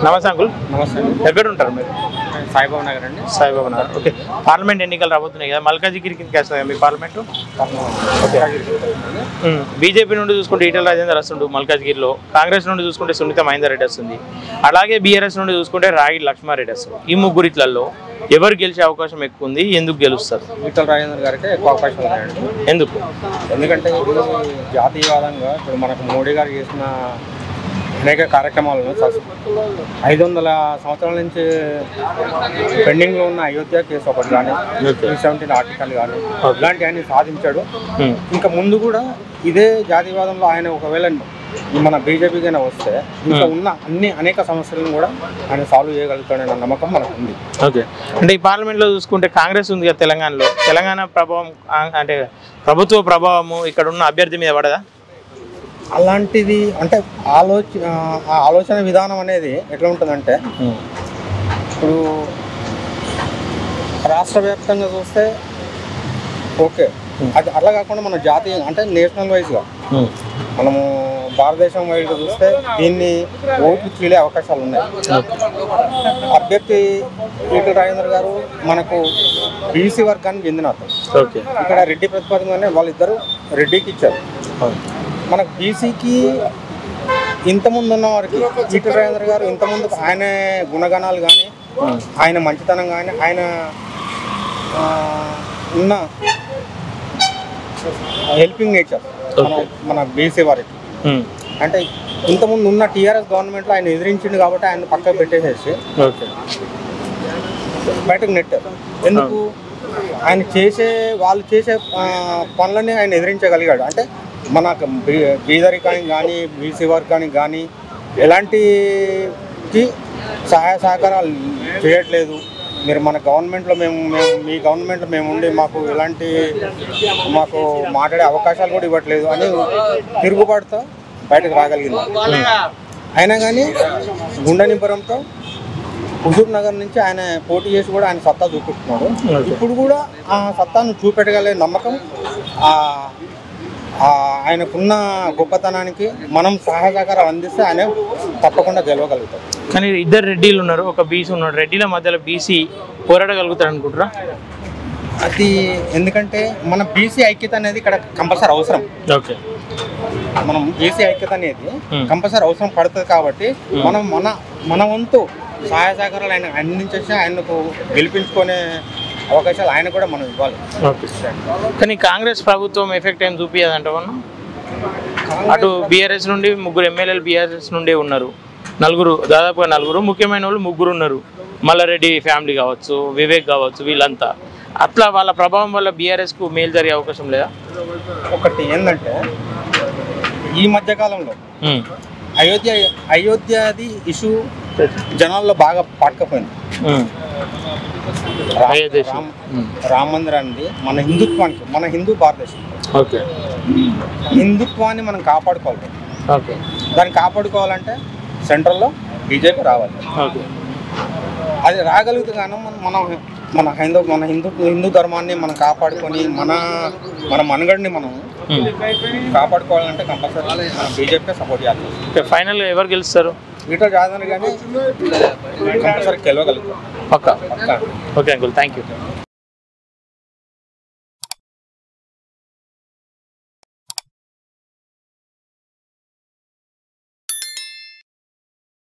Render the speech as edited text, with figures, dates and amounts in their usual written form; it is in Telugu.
నమస్తే అంకుల్. నమస్తే. ఎక్కడ ఉంటారు మీరు? సాయిబాబా నగర్ అండి. సాయిబాబా నగర్. ఓకే, పార్లమెంట్ ఎన్నికలు రాబోతున్నాయి కదా, మల్కాజిగిరి కిందకి వస్తుంది మీ పార్లమెంటు. బీజేపీ నుండి చూసుకుంటే ఈటెల రాజేందర్ వస్తుండు మల్కాజిగిరిలో, కాంగ్రెస్ నుండి చూసుకుంటే సునీత మహేందర్ రెడ్డి వస్తుంది, అలాగే బీఆర్ఎస్ నుండి చూసుకుంటే రాగి లక్ష్మారెడ్డి వస్తుంది. ఈ ముగ్గురిట్లలో ఎవరు గెలిచే అవకాశం ఎక్కువ ఉంది? ఎందుకు గెలుస్తారు? ఈటెల రాజేందర్ గారికి ఎక్కువ అవకాశం ఉన్నాయండి. ఎందుకు? ఎందుకంటే ఇప్పుడు జాతీయవాదంగా ఇప్పుడు మనకు మోడీ గారు చేసిన అనేక కార్యక్రమాలను 500 సంవత్సరాల నుంచి పెండింగ్లో ఉన్న అయోధ్య కేసు ఒకటి కానీ 317 ఆర్టికల్ కానీ ఇలాంటివన్నీ సాధించాడు. ఇంకా ముందు కూడా ఇదే జాతీయవాదంలో ఆయన ఒకవేళ మన బీజేపీకైనా వస్తే ఇంకా ఉన్న అనేక సమస్యలను కూడా ఆయన సాల్వ్ చేయగలుగుతాడనే నమ్మకం మనకు ఉంది. ఓకే, అంటే ఈ పార్లమెంట్లో చూసుకుంటే కాంగ్రెస్ ఉంది కదా తెలంగాణలో, తెలంగాణ ప్రభావం అంటే ప్రభుత్వ ప్రభావము ఇక్కడ ఉన్న అభ్యర్థి మీద పడదా? అలాంటిది అంటే ఆలోచన విధానం అనేది ఎట్లా ఉంటుందంటే, ఇప్పుడు రాష్ట్ర వ్యాప్తంగా చూస్తే ఓకే, అది అట్లా కాకుండా మన జాతీయ అంటే నేషనల్ వైజ్గా మనము భారతదేశం వైజ్గా చూస్తే దీన్ని ఓట్లు చీలే అవకాశాలు ఉన్నాయి. అభ్యర్థి ఈటెల రాజేందర్ గారు మనకు బీసీ వర్గానికి చెందిన అతను. ఇక్కడ రెడ్డి ప్రతిపాదనగానే వాళ్ళిద్దరూ రెడ్డికి ఇచ్చారు. మనకు బీసీకి ఇంతకుముందు ఉన్న వారికి ఈటెల రాజేందర్ గారు ఇంతకుముందు ఆయన గుణగణాలు కానీ ఆయన మంచితనం కానీ ఆయన ఉన్న హెల్పింగ్ నేచర్ మన బీసీ వారికి అంటే ఇంతకుముందు ఉన్న టీఆర్ఎస్ గవర్నమెంట్లో ఆయన ఎదిరించిండు కాబట్టి ఆయన పక్కకు పెట్టేసేసి బయటకు నెట్టారు. ఎందుకు? వాళ్ళు చేసే పనులని ఆయన ఎదిరించగలిగాడు. అంటే మనకు బీదరికానికి కానీ బీసీ వర్గానికి కానీ ఎలాంటికి సహాయ సహకారాలు చేయట్లేదు. మీరు మన గవర్నమెంట్లో మీ గవర్నమెంట్లో మేము ఉండి మాకు మాట్లాడే అవకాశాలు కూడా ఇవ్వట్లేదు అని తిరుగుబాటుతో బయటకు రాగలిగింది. అయినా కానీ గుండె నింపడంతో హుజూర్ నగర్ నుంచి ఆయన పోటీ చేసి కూడా ఆయన సత్తా చూపిస్తున్నాడు. ఇప్పుడు కూడా ఆ సత్తాను చూపెట్టగలిగే నమ్మకం ఆయనకున్న గొప్పతనానికి మనం సహాయ సహకారం అందిస్తే ఆయన తప్పకుండా గెలవగలుగుతారు. కానీ ఇద్దరు రెడ్డిలు ఉన్నారు, ఒక బీసీ ఉన్నాడు. రెడ్డిల మధ్యలో బీసీ పోరాడగలుగుతారు అనుకుంటారా? అది ఎందుకంటే మన బీసీ ఐక్యత అనేది ఇక్కడ కంపల్సరీ అవసరం. ఓకే, మనం బీసీ ఐక్యత అనేది కంపల్సరీ అవసరం పడుతుంది కాబట్టి మనం మన వంతు సహాయ సహకారాలు ఆయన అందించేసి ఆయనకు గెలిపించుకునే అవకాశాలు ఆయన కూడా మనం ఇవ్వాలి. ఓకే, కానీ కాంగ్రెస్ ప్రభుత్వం ఎఫెక్ట్ ఏం చూపించదంట. మనం అటు బీఆర్ఎస్ నుండి 3 ఎమ్మెల్యేలు బీఆర్ఎస్ నుండి ఉన్నారు, దాదాపుగా 4 ముఖ్యమైన వాళ్ళు 3 ఉన్నారు. మల్లారెడ్డి ఫ్యామిలీ కావచ్చు, వివేక్ కావచ్చు, వీళ్ళంతా అట్లా వాళ్ళ ప్రభావం వల్ల బీఆర్ఎస్కు మేలు జరిగే అవకాశం లేదా? ఒకటి ఏంటంటే ఈ మధ్యకాలంలో అయోధ్యది ఇష్యూ జనాల్లో బాగా పాటుకపోయింది. రామ మందిరాన్ని మన హిందుత్వానికి, మన హిందూ భారతదేశం హిందుత్వాన్ని మనం కాపాడుకోవాలి. దాన్ని కాపాడుకోవాలంటే సెంట్రల్లో బీజేపీ రావాలి. అది రాగలిగితే కానీ మన హిందూ ధర్మాన్ని మనం కాపాడుకొని మన మనుగడిని మనం కాపాడుకోవాలంటే కంపల్సరీ మనం బీజేపీ సపోర్ట్ చేయాలి. ఫైనల్గా ఎవరు గెలుస్తారు? ఈటెల రాజేందర్ కానీ కంపల్సరీ గెలవగలుగుతారు. Okay uncle, thank you.